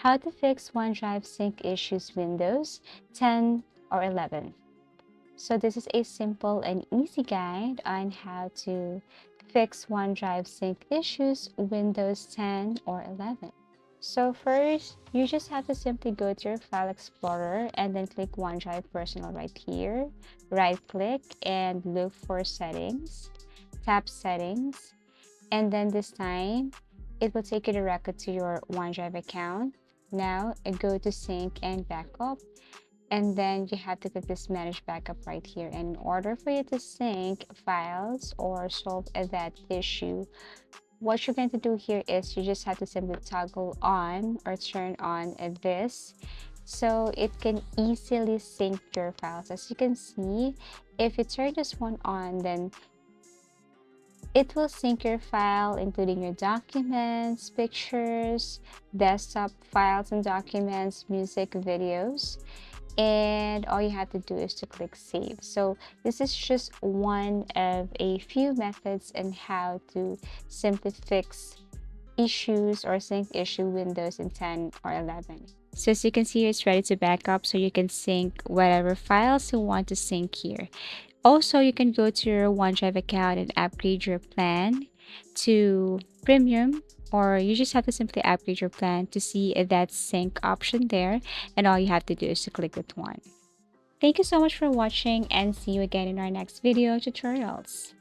how to fix OneDrive sync issues Windows 10 or 11. So this is a simple and easy guide on how to fix OneDrive sync issues Windows 10 or 11. So first, you just have to simply go to your File Explorer and then click OneDrive Personal right here. Right-click and look for Settings. Tap Settings, and then this time it will take you directly to your OneDrive account. Now go to Sync and Backup, and then you have to click this Manage Backup right here. And in order for you to sync files or solve that issue, what you're going to do here is you just have to simply toggle on or turn on this so it can easily sync your files. As you can see, if you turn this one on, then it will sync your file, including your documents, pictures, desktop files and documents, music, videos, and all you have to do is to click save. So this is just one of a few methods on how to simply fix issues or sync issue Windows in 10 or 11. So as you can see, it's ready to back up, so you can sync whatever files you want to sync here. Also, you can go to your OneDrive account and upgrade your plan to premium, or you just have to simply upgrade your plan to see that sync option there, and all you have to do is to click that one. Thank you so much for watching, and see you again in our next video tutorials.